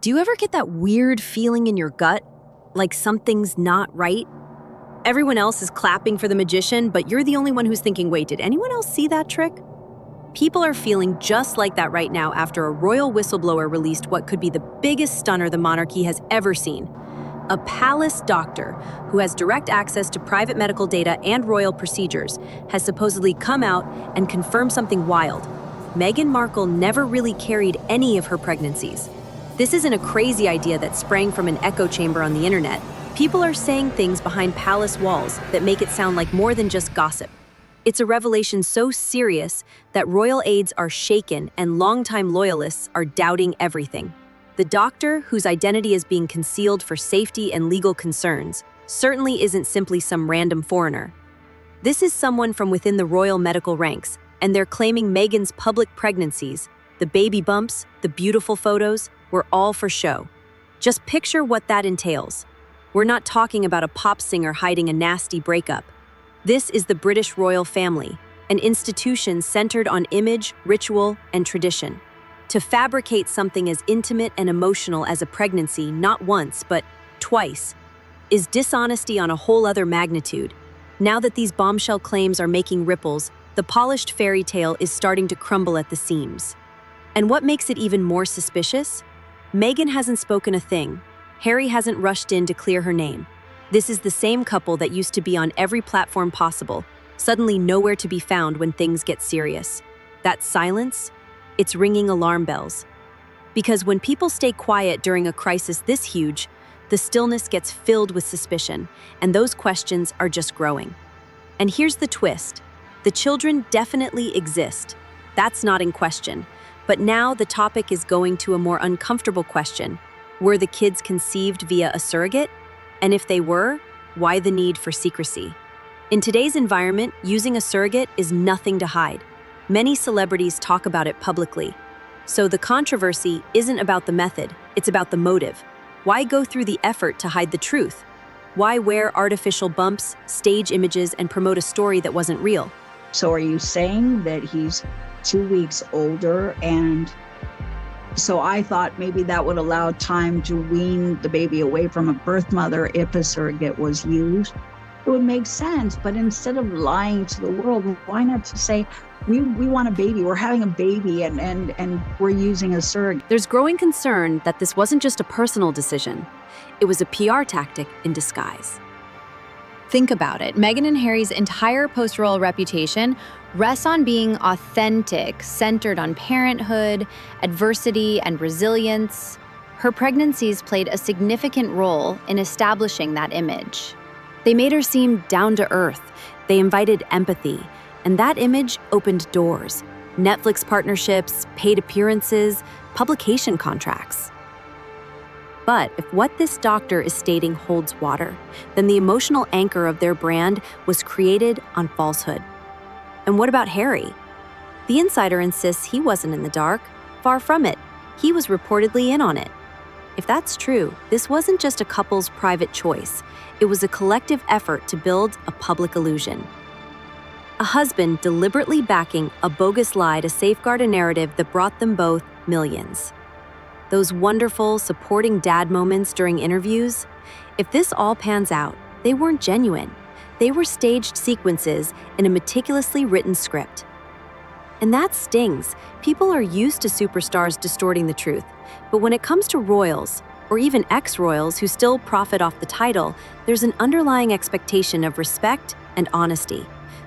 Do you ever get that weird feeling in your gut, like something's not right? Everyone else is clapping for the magician, but you're the only one who's thinking, wait, did anyone else see that trick? People are feeling just like that right now after a royal whistleblower released what could be the biggest stunner the monarchy has ever seen. A palace doctor, who has direct access to private medical data and royal procedures, has supposedly come out and confirmed something wild. Meghan Markle never really carried any of her pregnancies. This isn't a crazy idea that sprang from an echo chamber on the internet. People are saying things behind palace walls that make it sound like more than just gossip. It's a revelation so serious that royal aides are shaken and longtime loyalists are doubting everything. The doctor, whose identity is being concealed for safety and legal concerns, certainly isn't simply some random foreigner. This is someone from within the royal medical ranks, and they're claiming Meghan's public pregnancies, the baby bumps, the beautiful photos, were all for show. Just picture what that entails. We're not talking about a pop singer hiding a nasty breakup. This is the British royal family, an institution centered on image, ritual, and tradition. To fabricate something as intimate and emotional as a pregnancy not once, but twice, is dishonesty on a whole other magnitude. Now that these bombshell claims are making ripples, the polished fairy tale is starting to crumble at the seams. And what makes it even more suspicious? Meghan hasn't spoken a thing. Harry hasn't rushed in to clear her name. This is the same couple that used to be on every platform possible, suddenly nowhere to be found when things get serious. That silence? It's ringing alarm bells. Because when people stay quiet during a crisis this huge, the stillness gets filled with suspicion, and those questions are just growing. And here's the twist. The children definitely exist. That's not in question. But now the topic is going to a more uncomfortable question. Were the kids conceived via a surrogate? And if they were, why the need for secrecy? In today's environment, using a surrogate is nothing to hide. Many celebrities talk about it publicly. So the controversy isn't about the method, it's about the motive. Why go through the effort to hide the truth? Why wear artificial bumps, stage images, and promote a story that wasn't real? So are you saying that he's 2 weeks older? And so I thought maybe that would allow time to wean the baby away from a birth mother if a surrogate was used. It would make sense, but instead of lying to the world, why not just say, we want a baby, we're having a baby, and we're using a surrogate. There's growing concern that this wasn't just a personal decision. It was a PR tactic in disguise. Think about it. Meghan and Harry's entire post-royal reputation rests on being authentic, centered on parenthood, adversity, and resilience. Her pregnancies played a significant role in establishing that image. They made her seem down to earth. They invited empathy, and that image opened doors. Netflix partnerships, paid appearances, publication contracts. But if what this doctor is stating holds water, then the emotional anchor of their brand was created on falsehood. And what about Harry? The insider insists he wasn't in the dark. Far from it. He was reportedly in on it. If that's true, this wasn't just a couple's private choice. It was a collective effort to build a public illusion. A husband deliberately backing a bogus lie to safeguard a narrative that brought them both millions. Those wonderful, supporting dad moments during interviews, if this all pans out, they weren't genuine. They were staged sequences in a meticulously written script. And that stings. People are used to superstars distorting the truth. But when it comes to royals, or even ex-royals who still profit off the title, there's an underlying expectation of respect and honesty.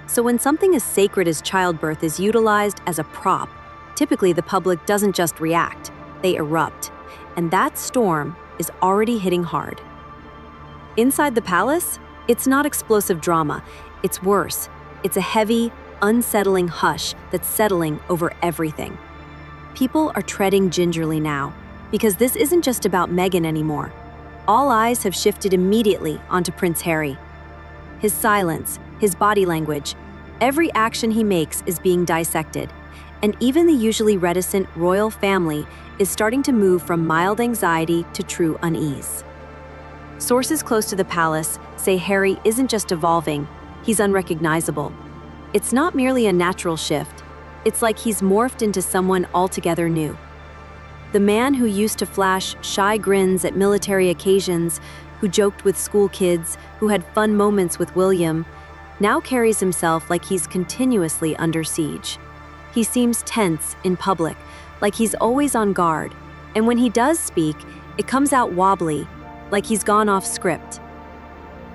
So when something as sacred as childbirth is utilized as a prop, typically the public doesn't just react, they erupt. And that storm is already hitting hard. Inside the palace, it's not explosive drama. It's worse. It's a heavy, unsettling hush that's settling over everything. People are treading gingerly now, because this isn't just about Meghan anymore. All eyes have shifted immediately onto Prince Harry. His silence, his body language, every action he makes is being dissected, and even the usually reticent royal family is starting to move from mild anxiety to true unease. Sources close to the palace say Harry isn't just evolving, he's unrecognizable. It's not merely a natural shift, it's like he's morphed into someone altogether new. The man who used to flash shy grins at military occasions, who joked with school kids, who had fun moments with William, now carries himself like he's continuously under siege. He seems tense in public, like he's always on guard, and when he does speak, it comes out wobbly, like he's gone off script.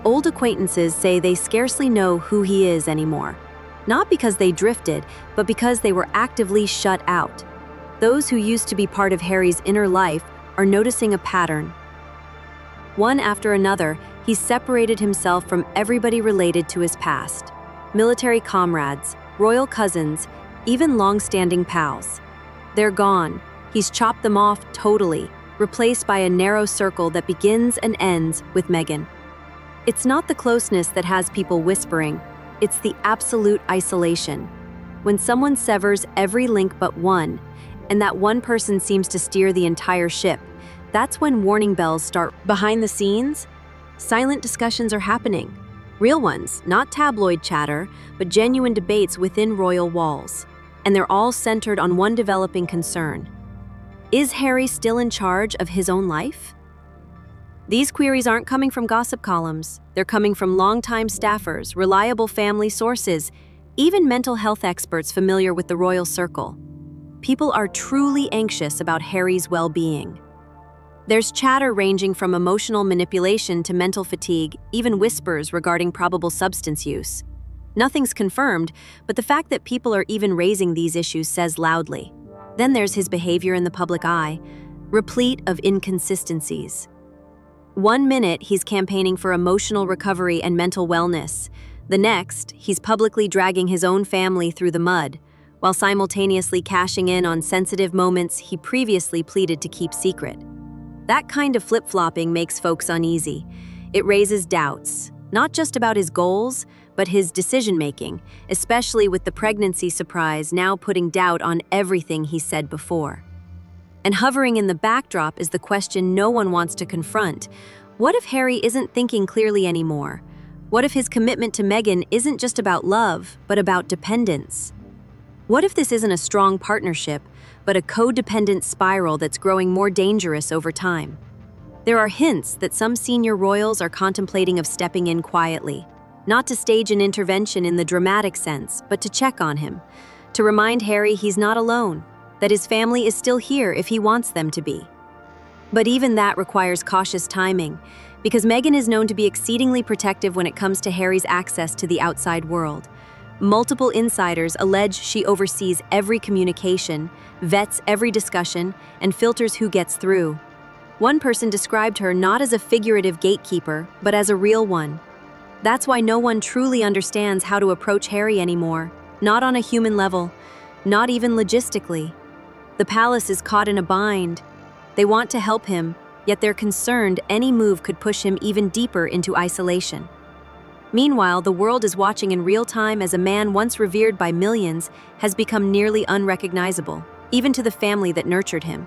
Old acquaintances say they scarcely know who he is anymore, not because they drifted, but because they were actively shut out. Those who used to be part of Harry's inner life are noticing a pattern. One after another, he's separated himself from everybody related to his past. Military comrades, royal cousins, even long-standing pals. They're gone. He's chopped them off totally, replaced by a narrow circle that begins and ends with Meghan. It's not the closeness that has people whispering, it's the absolute isolation. When someone severs every link but one, and that one person seems to steer the entire ship, that's when warning bells start. Behind the scenes, silent discussions are happening. Real ones, not tabloid chatter, but genuine debates within royal walls. And they're all centered on one developing concern. Is Harry still in charge of his own life? These queries aren't coming from gossip columns. They're coming from longtime staffers, reliable family sources, even mental health experts familiar with the royal circle. People are truly anxious about Harry's well-being. There's chatter ranging from emotional manipulation to mental fatigue, even whispers regarding probable substance use. Nothing's confirmed, but the fact that people are even raising these issues says loudly. Then there's his behavior in the public eye, replete of inconsistencies. One minute, he's campaigning for emotional recovery and mental wellness. The next, he's publicly dragging his own family through the mud, while simultaneously cashing in on sensitive moments he previously pleaded to keep secret. That kind of flip-flopping makes folks uneasy. It raises doubts, not just about his goals, but his decision-making, especially with the pregnancy surprise now putting doubt on everything he said before. And hovering in the backdrop is the question no one wants to confront. What if Harry isn't thinking clearly anymore? What if his commitment to Meghan isn't just about love, but about dependence? What if this isn't a strong partnership, but a codependent spiral that's growing more dangerous over time? There are hints that some senior royals are contemplating of stepping in quietly, not to stage an intervention in the dramatic sense, but to check on him, to remind Harry he's not alone, that his family is still here if he wants them to be. But even that requires cautious timing, because Meghan is known to be exceedingly protective when it comes to Harry's access to the outside world. Multiple insiders allege she oversees every communication, vets every discussion, and filters who gets through. One person described her not as a figurative gatekeeper, but as a real one. That's why no one truly understands how to approach Harry anymore, not on a human level, not even logistically. The palace is caught in a bind. They want to help him, yet they're concerned any move could push him even deeper into isolation. Meanwhile, the world is watching in real time as a man once revered by millions has become nearly unrecognizable, even to the family that nurtured him.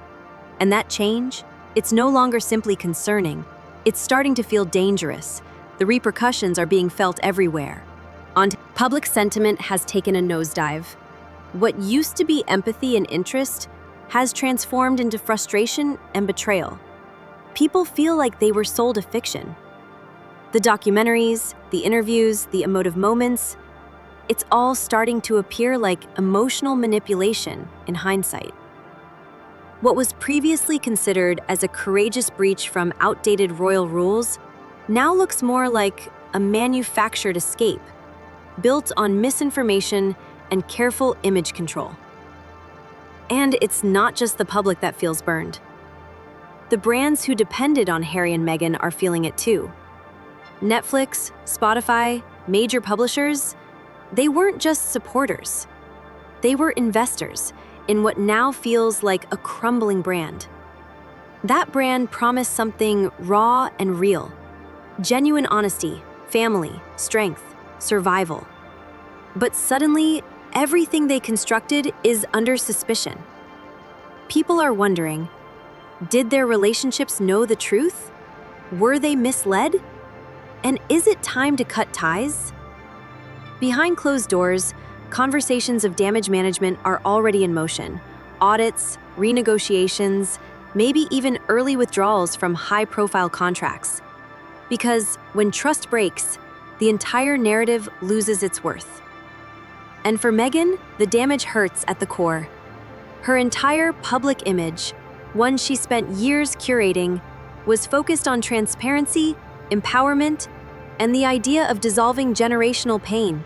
And that change? It's no longer simply concerning. It's starting to feel dangerous. The repercussions are being felt everywhere. Public sentiment has taken a nosedive. What used to be empathy and interest has transformed into frustration and betrayal. People feel like they were sold a fiction. The documentaries, the interviews, the emotive moments, it's all starting to appear like emotional manipulation in hindsight. What was previously considered as a courageous breach from outdated royal rules now looks more like a manufactured escape, built on misinformation and careful image control. And it's not just the public that feels burned. The brands who depended on Harry and Meghan are feeling it too. Netflix, Spotify, major publishers, they weren't just supporters. They were investors in what now feels like a crumbling brand. That brand promised something raw and real. Genuine honesty, family, strength, survival. But suddenly, everything they constructed is under suspicion. People are wondering, did their relationships know the truth? Were they misled? And is it time to cut ties? Behind closed doors, conversations of damage management are already in motion. Audits, renegotiations, maybe even early withdrawals from high-profile contracts. Because when trust breaks, the entire narrative loses its worth. And for Meghan, the damage hurts at the core. Her entire public image, one she spent years curating, was focused on transparency, empowerment, and the idea of dissolving generational pain.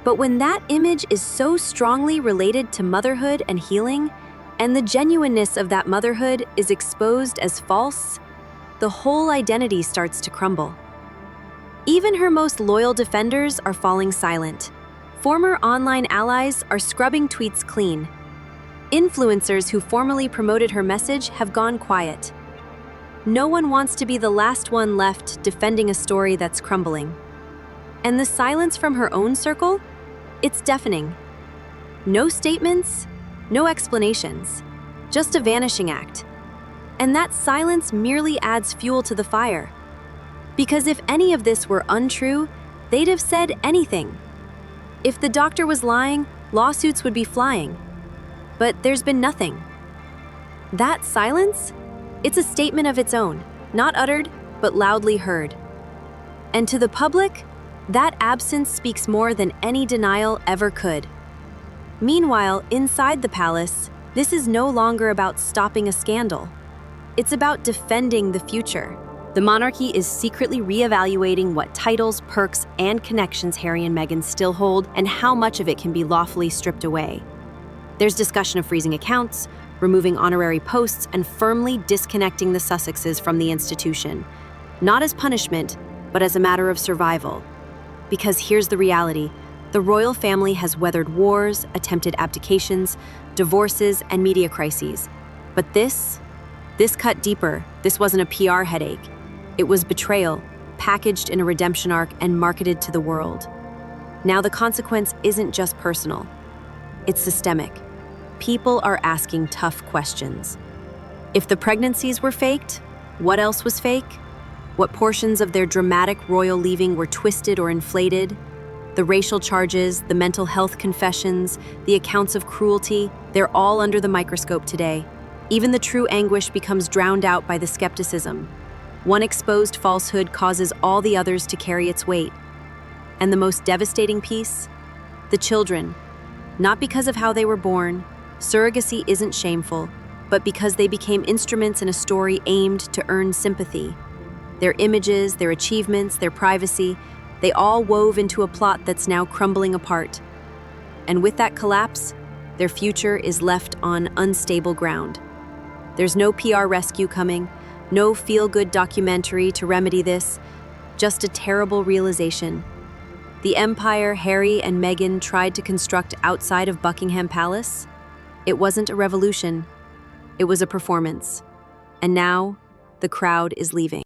But when that image is so strongly related to motherhood and healing, and the genuineness of that motherhood is exposed as false, the whole identity starts to crumble. Even her most loyal defenders are falling silent. Former online allies are scrubbing tweets clean. Influencers who formerly promoted her message have gone quiet. No one wants to be the last one left defending a story that's crumbling. And the silence from her own circle? It's deafening. No statements, no explanations, just a vanishing act. And that silence merely adds fuel to the fire. Because if any of this were untrue, they'd have said anything. If the doctor was lying, lawsuits would be flying. But there's been nothing. That silence? It's a statement of its own, not uttered, but loudly heard. And to the public, that absence speaks more than any denial ever could. Meanwhile, inside the palace, this is no longer about stopping a scandal. It's about defending the future. The monarchy is secretly reevaluating what titles, perks, and connections Harry and Meghan still hold and how much of it can be lawfully stripped away. There's discussion of freezing accounts, removing honorary posts, and firmly disconnecting the Sussexes from the institution, not as punishment, but as a matter of survival. Because here's the reality: the royal family has weathered wars, attempted abdications, divorces, and media crises. But this cut deeper. This wasn't a PR headache. It was betrayal, packaged in a redemption arc and marketed to the world. Now the consequence isn't just personal. It's systemic. People are asking tough questions. If the pregnancies were faked, what else was fake? What portions of their dramatic royal leaving were twisted or inflated? The racial charges, the mental health confessions, the accounts of cruelty, they're all under the microscope today. Even the true anguish becomes drowned out by the skepticism. One exposed falsehood causes all the others to carry its weight. And the most devastating piece? The children. Not because of how they were born. Surrogacy isn't shameful, but because they became instruments in a story aimed to earn sympathy. Their images, their achievements, their privacy, they all wove into a plot that's now crumbling apart. And with that collapse, their future is left on unstable ground. There's no PR rescue coming, no feel-good documentary to remedy this, just a terrible realization. The empire Harry and Meghan tried to construct outside of Buckingham Palace, it wasn't a revolution, it was a performance. And now, the crowd is leaving.